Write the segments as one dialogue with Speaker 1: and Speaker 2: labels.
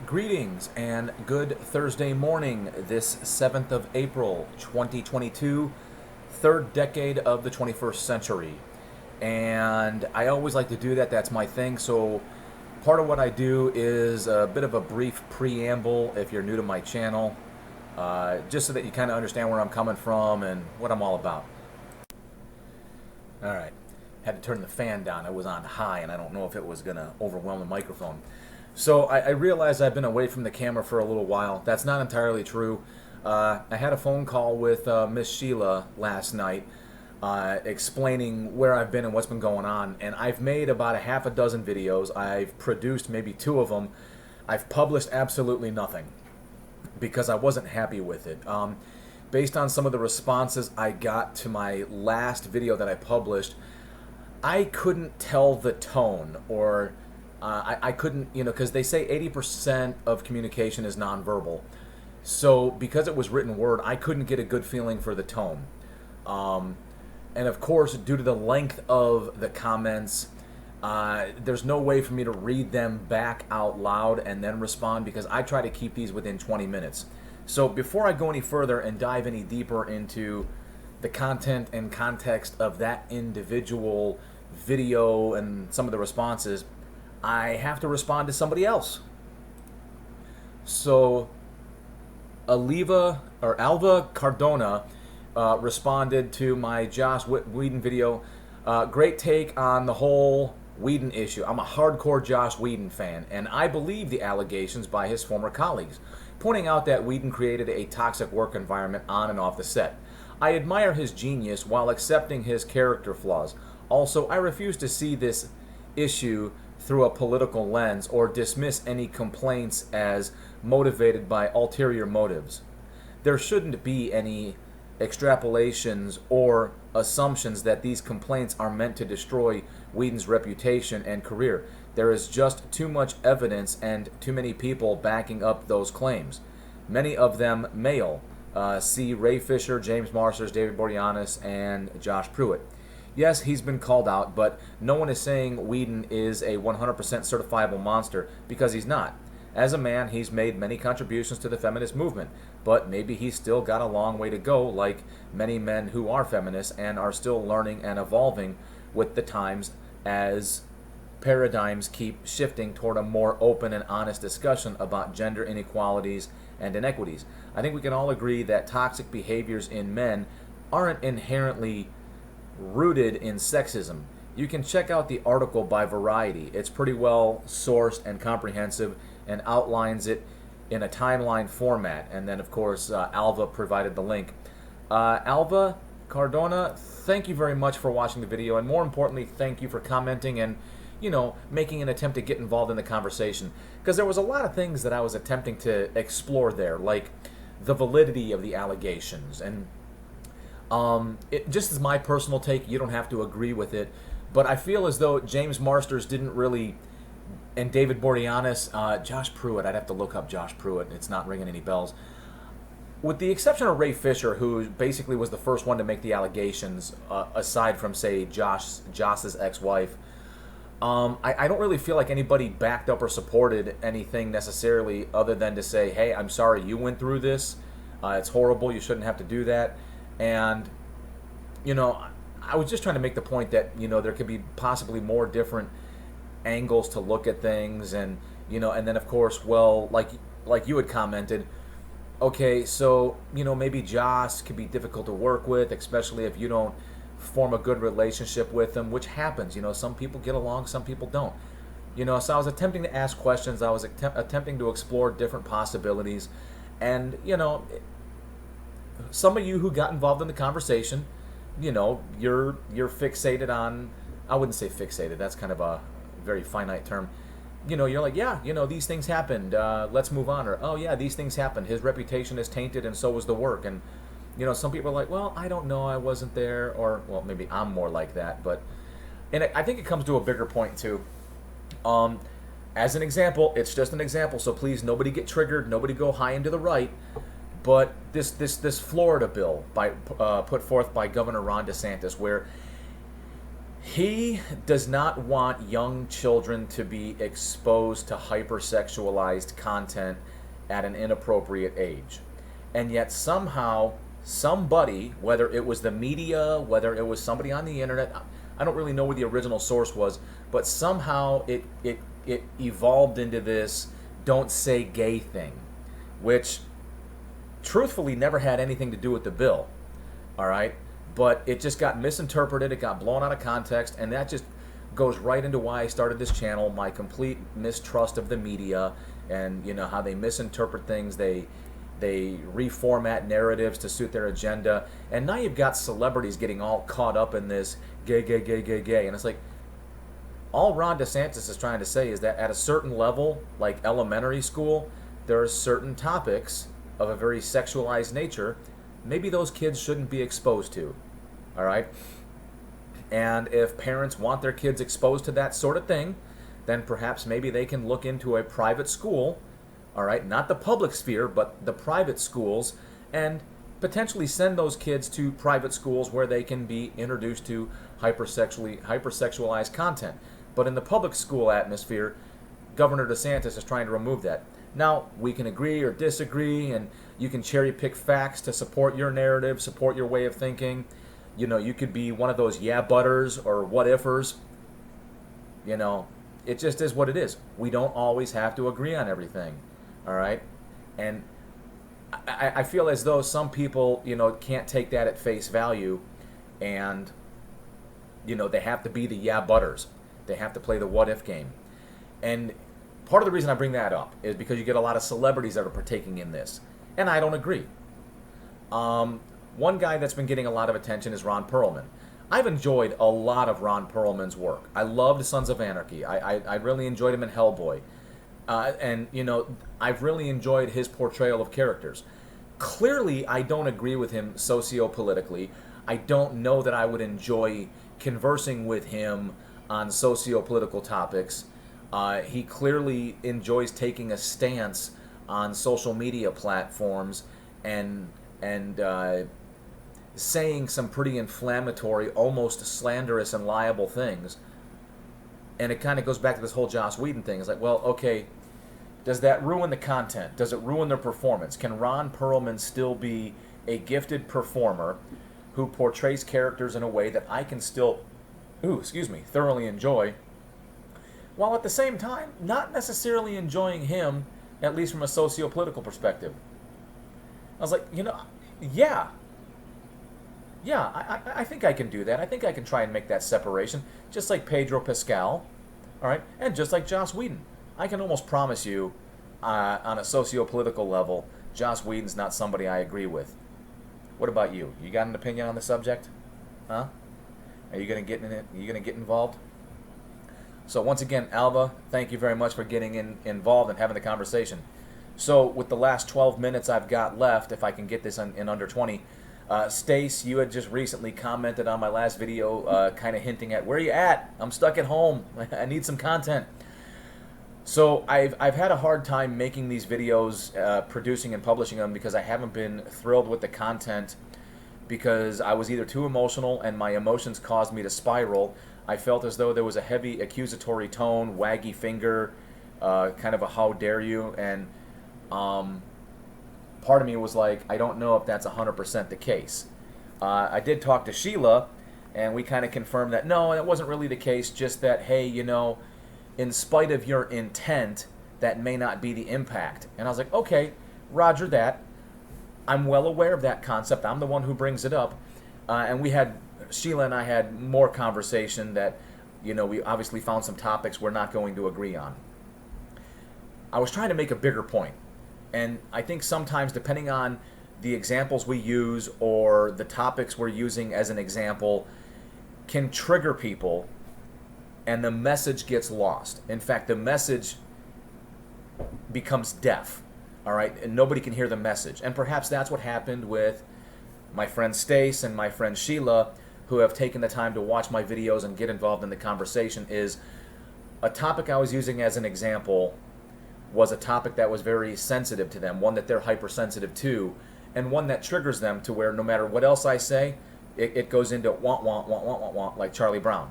Speaker 1: Greetings and good Thursday morning, this 7th of April, 2022, third decade of the 21st century. And I always like to do that, that's my thing. So part of what I do is a bit of a brief preamble if you're new to my channel, just so that you kind of understand where I'm coming from and what I'm all about. All right, had to turn the fan down. It was on high and I don't know if it was going to overwhelm the microphone. So I realize I've been away from the camera for a little while. That's not entirely true. I had a phone call with Miss Sheila last night explaining where I've been and what's been going on. And I've made about a half a dozen videos. I've produced maybe 2 of them. I've published absolutely nothing because I wasn't happy with it. Based on some of the responses I got to my last video that I published, I couldn't tell the tone, or I couldn't, because they say 80% of communication is nonverbal. So because it was written word, I couldn't get a good feeling for the tone. And of course, due to the length of the comments, there's no way for me to read them back out loud and then respond, because I try to keep these within 20 minutes. So before I go any further and dive any deeper into the content and context of that individual video and some of the responses, I have to respond to somebody else. So Alva Cardona responded to my Joss Whedon video. Great take on the whole Whedon issue. I'm a hardcore Joss Whedon fan, and I believe the allegations by his former colleagues, pointing out that Whedon created a toxic work environment on and off the set. I admire his genius while accepting his character flaws. Also, I refuse to see this issue through a political lens or dismiss any complaints as motivated by ulterior motives. There shouldn't be any extrapolations or assumptions that these complaints are meant to destroy Whedon's reputation and career. There is just too much evidence and too many people backing up those claims. Many of them male. See Ray Fisher, James Marsters, David Boreanaz, and Josh Pruitt. Yes, he's been called out, but no one is saying Whedon is a 100% certifiable monster, because he's not. As a man, he's made many contributions to the feminist movement, but maybe he's still got a long way to go, like many men who are feminists and are still learning and evolving with the times as paradigms keep shifting toward a more open and honest discussion about gender inequalities and inequities. I think we can all agree that toxic behaviors in men aren't inherently rooted in sexism. You can check out the article by Variety. It's pretty well sourced and comprehensive and outlines it in a timeline format. And then, of course, Alva provided the link. Alva Cardona, thank you very much for watching the video, and more importantly, thank you for commenting and, making an attempt to get involved in the conversation. Because there was a lot of things that I was attempting to explore there, like the validity of the allegations. And it just is my personal take. You don't have to agree with it, but I feel as though James Marsters didn't really, and David Boreanaz, Josh Pruitt, I'd have to look up Josh Pruitt, it's not ringing any bells. With the exception of Ray Fisher, who basically was the first one to make the allegations, aside from, say, Joss's ex-wife, I don't really feel like anybody backed up or supported anything necessarily, other than to say, hey, I'm sorry you went through this, it's horrible, you shouldn't have to do that. And, I was just trying to make the point that, there could be possibly more different angles to look at things. And, and then, of course, well, like you had commented, okay, so, maybe Joss could be difficult to work with, especially if you don't form a good relationship with him, which happens. Some people get along, some people don't. So I was attempting to ask questions. I was attempting to explore different possibilities. And, some of you who got involved in the conversation, you're fixated on, I wouldn't say fixated, that's kind of a very finite term. You're like, yeah, these things happened, let's move on. Or, oh yeah, these things happened, his reputation is tainted and so was the work. And, some people are like, well, I don't know, I wasn't there. Or, well, maybe I'm more like that. But, and I think it comes to a bigger point too. As an example, it's just an example, so please, nobody get triggered, nobody go high into the right. But this Florida bill put forth by Governor Ron DeSantis, where He does not want young children to be exposed to hypersexualized content at an inappropriate age. And yet somehow somebody, whether it was the media, whether it was somebody on the internet, I don't really know where the original source was, but somehow it evolved into this don't say gay thing, which truthfully never had anything to do with the bill. All right? But it just got misinterpreted, it got blown out of context, and that just goes right into why I started this channel, my complete mistrust of the media, and you know how they misinterpret things, they reformat narratives to suit their agenda, and now you've got celebrities getting all caught up in this gay, gay, gay, gay, gay, and it's like, all Ron DeSantis is trying to say is that at a certain level, like elementary school, there are certain topics of a very sexualized nature maybe those kids shouldn't be exposed to. All right? And if parents want their kids exposed to that sort of thing, then perhaps maybe they can look into a private school, all right, not the public sphere, but the private schools, and potentially send those kids to private schools where they can be introduced to hypersexualized content. But in the public school atmosphere, Governor DeSantis is trying to remove that. Now, we can agree or disagree, and you can cherry pick facts to support your narrative, support your way of thinking. You know, you could be one of those yeah butters or what ifers. You know, it just is what it is. We don't always have to agree on everything. All right? And I feel as though some people, you know, can't take that at face value, and, you know, they have to be the yeah butters. They have to play the what if game. And part of the reason I bring that up is because you get a lot of celebrities that are partaking in this. And I don't agree. One guy that's been getting a lot of attention is Ron Perlman. I've enjoyed a lot of Ron Perlman's work. I loved Sons of Anarchy. I really enjoyed him in Hellboy. And, you know, I've really enjoyed his portrayal of characters. Clearly, I don't agree with him socio-politically. I don't know that I would enjoy conversing with him on socio-political topics. He clearly enjoys taking a stance on social media platforms and saying some pretty inflammatory, almost slanderous and liable things. And it kind of goes back to this whole Joss Whedon thing. It's like, well, okay, does that ruin the content? Does it ruin their performance? Can Ron Perlman still be a gifted performer who portrays characters in a way that I can still, thoroughly enjoy, while at the same time not necessarily enjoying him, at least from a socio-political perspective? I was like, you know, yeah, I think I can do that. I think I can try and make that separation, just like Pedro Pascal, all right, and just like Joss Whedon. I can almost promise you, on a socio-political level, Joss Whedon's not somebody I agree with. What about you? You got an opinion on the subject? Huh? Are you gonna get in it? Are you gonna get involved? So once again, Alva, thank you very much for getting involved and having the conversation. So with the last 12 minutes I've got left, if I can get this in under 20, Stace, you had just recently commented on my last video, kind of hinting at, where you at? I'm stuck at home. I need some content. So I've had a hard time making these videos, producing and publishing them, because I haven't been thrilled with the content, because I was either too emotional and my emotions caused me to spiral. I felt as though there was a heavy accusatory tone, waggy finger, kind of a how dare you, and part of me was like, I don't know if that's 100% the case. I did talk to Sheila, and we kind of confirmed that, no, that wasn't really the case, just that, hey, you know, in spite of your intent, that may not be the impact. And I was like, okay, roger that. I'm well aware of that concept. I'm the one who brings it up. And Sheila and I had more conversation that, you know, we obviously found some topics we're not going to agree on. I was trying to make a bigger point. And I think sometimes, depending on the examples we use or the topics we're using as an example, can trigger people, and the message gets lost. In fact, the message becomes deaf, all right? And nobody can hear the message. And perhaps that's what happened with my friend Stace and my friend Sheila, who have taken the time to watch my videos and get involved in the conversation. Is a topic I was using as an example was a topic that was very sensitive to them, one that they're hypersensitive to, and one that triggers them to where no matter what else I say, it goes into want, like Charlie Brown.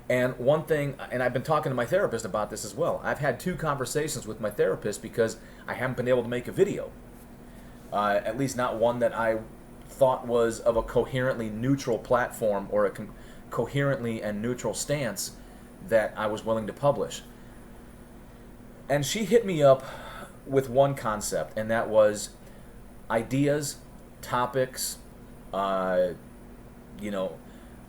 Speaker 1: And one thing, and I've been talking to my therapist about this as well. I've had 2 conversations with my therapist because I haven't been able to make a video. At least not one that I thought was of a coherently neutral platform or a coherently and neutral stance that I was willing to publish. And she hit me up with one concept, and that was ideas, topics, you know,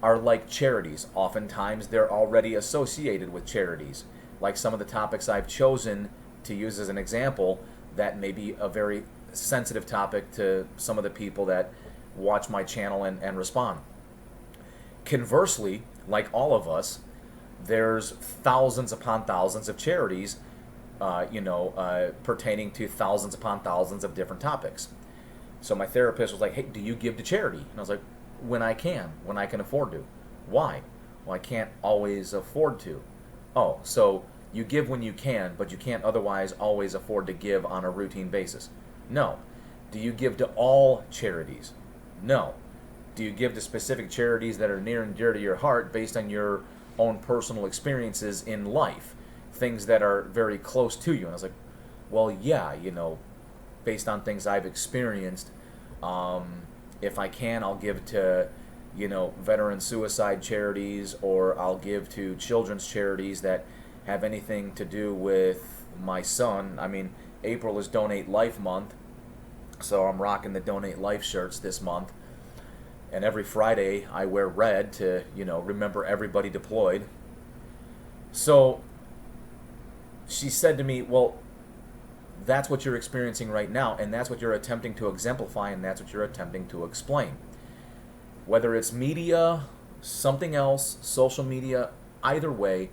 Speaker 1: are like charities. Oftentimes they're already associated with charities. Like some of the topics I've chosen to use as an example, that may be a very sensitive topic to some of the people that watch my channel and respond. Conversely, like all of us, there's thousands upon thousands of charities, pertaining to thousands upon thousands of different topics. So my therapist was like, hey, do you give to charity? And I was like, when I can afford to. Why? Well, I can't always afford to. Oh, so you give when you can, but you can't otherwise always afford to give on a routine basis. No. Do you give to all charities? No. Do you give to specific charities that are near and dear to your heart based on your own personal experiences in life? Things that are very close to you. And I was like, well, yeah, based on things I've experienced, if I can, I'll give to, veteran suicide charities, or I'll give to children's charities that have anything to do with my son. I mean, April is Donate Life Month, so I'm rocking the Donate Life shirts this month. And every Friday I wear red to, remember everybody deployed. So she said to me, well, that's what you're experiencing right now, and that's what you're attempting to exemplify, and that's what you're attempting to explain. Whether it's media, something else, social media, either way,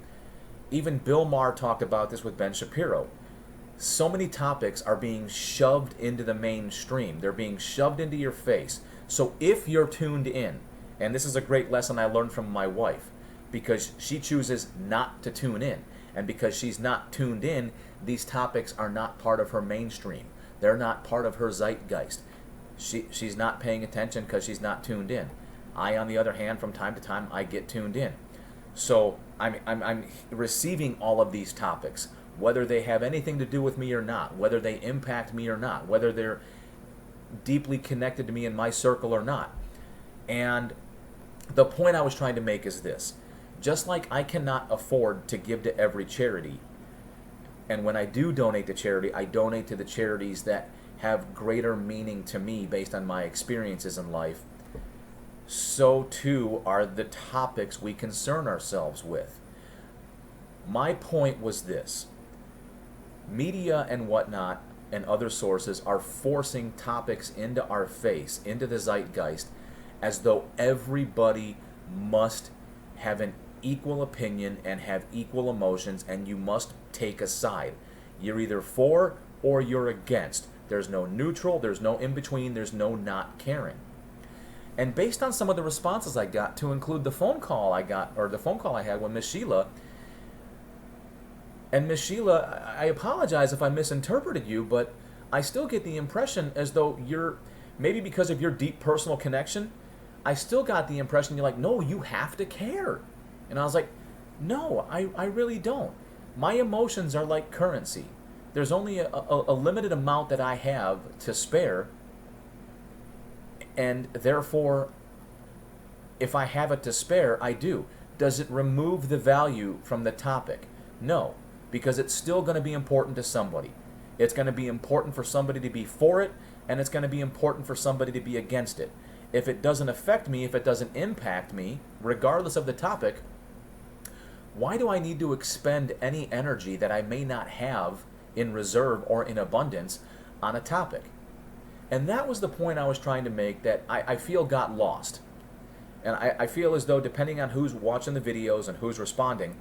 Speaker 1: even Bill Maher talked about this with Ben Shapiro. So many topics are being shoved into the mainstream. They're being shoved into your face. So if you're tuned in, and this is a great lesson I learned from my wife, because she chooses not to tune in, and because she's not tuned in, these topics are not part of her mainstream. They're not part of her zeitgeist. She's not paying attention because she's not tuned in. I, on the other hand, from time to time, I get tuned in. So I'm receiving all of these topics, whether they have anything to do with me or not, whether they impact me or not, whether they're deeply connected to me in my circle or not. And the point I was trying to make is this. Just like I cannot afford to give to every charity, and when I do donate to charity, I donate to the charities that have greater meaning to me based on my experiences in life, so too are the topics we concern ourselves with. My point was this. Media and whatnot and other sources are forcing topics into our face, into the zeitgeist, as though everybody must have an equal opinion and have equal emotions, and you must take a side. You're either for or you're against. There's no neutral, there's no in between, there's no not caring. And based on some of the responses I got, to include the phone call I got, or the phone call I had with Miss Sheila, and Miss Sheila, I apologize if I misinterpreted you, but I still get the impression as though you're, maybe because of your deep personal connection, I still got the impression you're like, no, you have to care. And I was like, no, I really don't. My emotions are like currency. There's only a limited amount that I have to spare, and therefore, if I have it to spare, I do. Does it remove the value from the topic? No, because it's still going to be important to somebody. It's going to be important for somebody to be for it, and it's going to be important for somebody to be against it. If it doesn't affect me, if it doesn't impact me, regardless of the topic, why do I need to expend any energy that I may not have in reserve or in abundance on a topic? And that was the point I was trying to make, that I feel got lost. And I feel as though, depending on who's watching the videos and who's responding,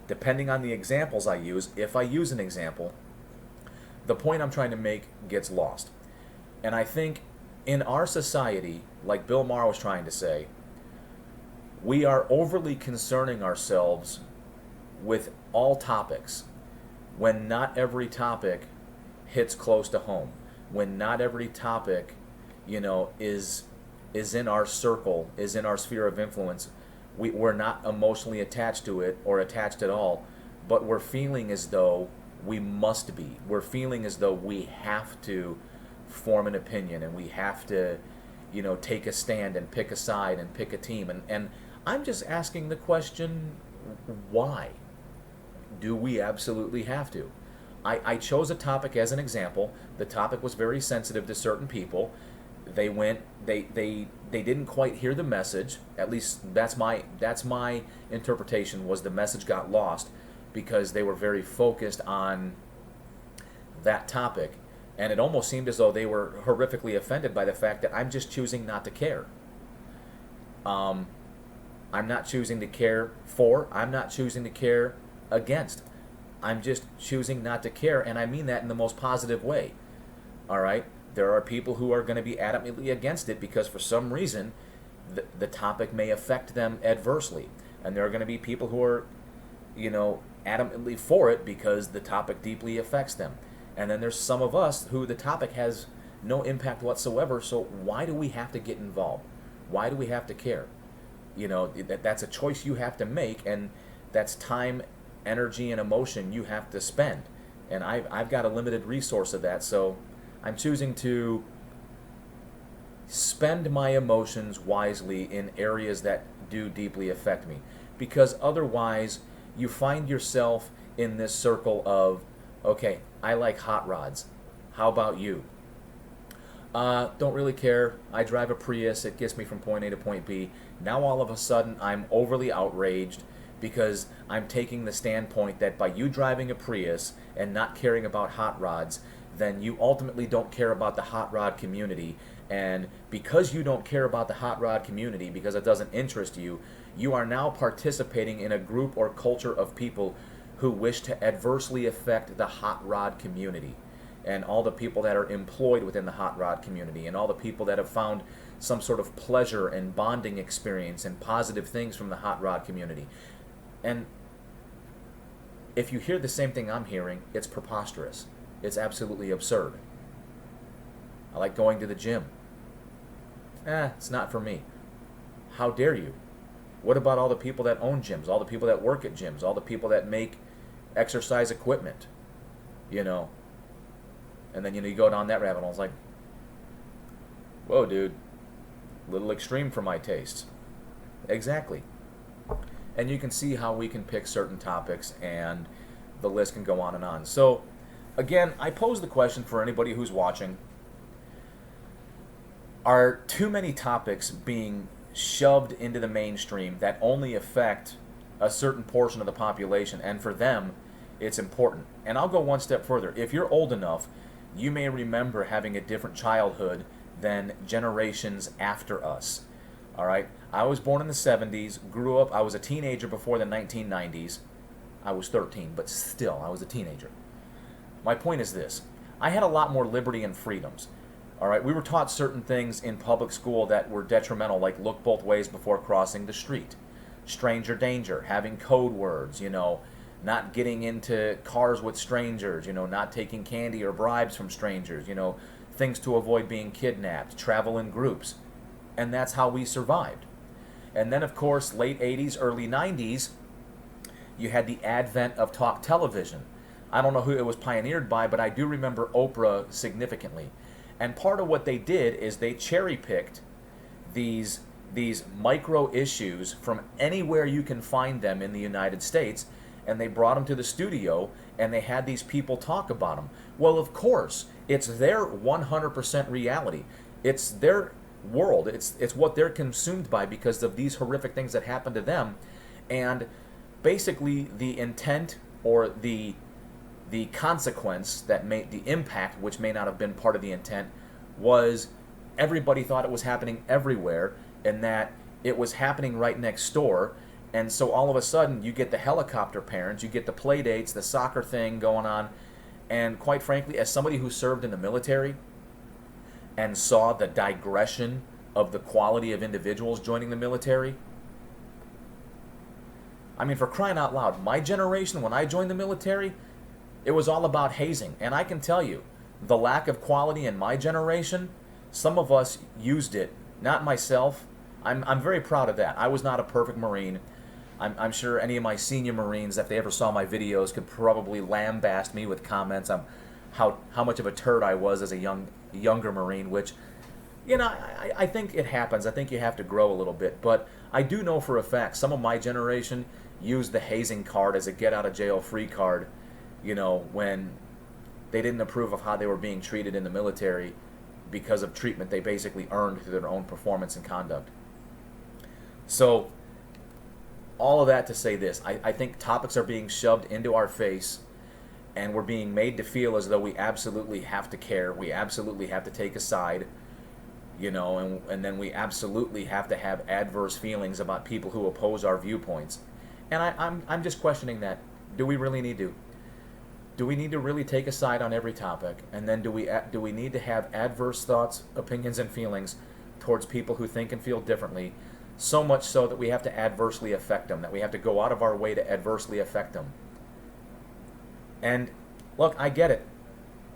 Speaker 1: depending on the examples I use, if I use an example, the point I'm trying to make gets lost. And I think in our society, like Bill Maher was trying to say, we are overly concerning ourselves with all topics when not every topic hits close to home, when not every topic, is in our circle, is in our sphere of influence, We're not emotionally attached to it or attached at all, but we're feeling as though we must be. We're feeling as though we have to form an opinion, and we have to, take a stand and pick a side and pick a team. And I'm just asking the question, why? Do we absolutely have to? I chose a topic as an example. The topic was very sensitive to certain people. They didn't quite hear the message. At least that's my interpretation, was the message got lost because they were very focused on that topic, and it almost seemed as though they were horrifically offended by the fact that I'm just choosing not to care. I'm not choosing to care for, I'm not choosing to care against. I'm just choosing not to care, and I mean that in the most positive way. All right? There are people who are going to be adamantly against it because for some reason the topic may affect them adversely. And there are going to be people who are, adamantly for it because the topic deeply affects them. And then there's some of us who the topic has no impact whatsoever, so why do we have to get involved? Why do we have to care? That's a choice you have to make, and that's time, energy, and emotion you have to spend. And I've got a limited resource of that, so I'm choosing to spend my emotions wisely in areas that do deeply affect me. Because otherwise, you find yourself in this circle of, okay, I like hot rods. How about you? Don't really care. I drive a Prius. It gets me from point A to point B. Now all of a sudden, I'm overly outraged because I'm taking the standpoint that by you driving a Prius and not caring about hot rods, then you ultimately don't care about the hot rod community. And because you don't care about the hot rod community, because it doesn't interest you, you are now participating in a group or culture of people who wish to adversely affect the hot rod community and all the people that are employed within the hot rod community and all the people that have found some sort of pleasure and bonding experience and positive things from the hot rod community. And if you hear the same thing I'm hearing, it's preposterous. It's absolutely absurd. I like going to the gym. It's not for me. How dare you? What about all the people that own gyms, all the people that work at gyms, all the people that make exercise equipment, And then, you go down that rabbit hole. It's like, whoa, dude, a little extreme for my tastes. Exactly. And you can see how we can pick certain topics, and the list can go on and on. So, again, I pose the question for anybody who's watching. Are too many topics being shoved into the mainstream that only affect a certain portion of the population, and for them, it's important? And I'll go one step further. If you're old enough, you may remember having a different childhood than generations after us. All right? I was born in the 70s, grew up, I was a teenager before the 1990s. I was 13, but still, I was a teenager. My point is this. I had a lot more liberty and freedoms. All right, we were taught certain things in public school that were detrimental, like look both ways before crossing the street, stranger danger, having code words, not getting into cars with strangers, not taking candy or bribes from strangers, things to avoid being kidnapped, travel in groups. And that's how we survived. And then, of course, late 80s, early 90s, you had the advent of talk television. I don't know who it was pioneered by, but I do remember Oprah significantly. And part of what they did is they cherry-picked these micro issues from anywhere you can find them in the United States, and they brought them to the studio, and they had these people talk about them. Well, of course, it's their 100% reality. It's their world. It's what they're consumed by because of these horrific things that happen to them. And basically, the intent or the consequence that made the impact, which may not have been part of the intent, was everybody thought it was happening everywhere and that it was happening right next door. And so all of a sudden you get the helicopter parents, you get the play dates, the soccer thing going on. And quite frankly, as somebody who served in the military and saw the digression of the quality of individuals joining the military, I mean, for crying out loud, my generation, when I joined the military, it was all about hazing. And I can tell you, the lack of quality in my generation, some of us used it, not myself, I'm very proud of that. I was not a perfect Marine. I'm sure any of my senior Marines, if they ever saw my videos, could probably lambaste me with comments on how much of a turd I was as a younger Marine, which, you know, I think it happens. I think you have to grow a little bit. But I do know for a fact some of my generation used the hazing card as a get-out-of-jail-free card, you know, when they didn't approve of how they were being treated in the military because of treatment they basically earned through their own performance and conduct. So, all of that to say this, I think topics are being shoved into our face, and we're being made to feel as though we absolutely have to care, we absolutely have to take a side, you know, and then we absolutely have to have adverse feelings about people who oppose our viewpoints. And I'm just questioning that. Do we really need to? Do we need to really take a side on every topic? And then do we need to have adverse thoughts, opinions, and feelings towards people who think and feel differently, so much so that we have to adversely affect them, that we have to go out of our way to adversely affect them? And look, I get it.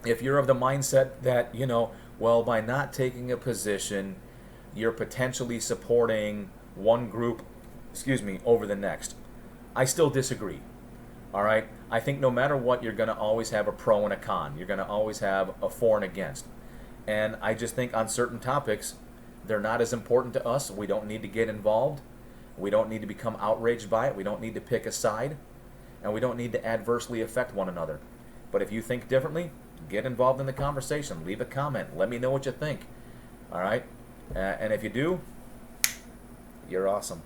Speaker 1: If you're of the mindset that, you know, well, by not taking a position, you're potentially supporting one group, over the next. I still disagree. All right? I think no matter what, you're going to always have a pro and a con. You're going to always have a for and against. And I just think on certain topics, they're not as important to us. We don't need to get involved. We don't need to become outraged by it. We don't need to pick a side. And we don't need to adversely affect one another. But if you think differently, get involved in the conversation. Leave a comment. Let me know what you think. All right? And if you do, you're awesome.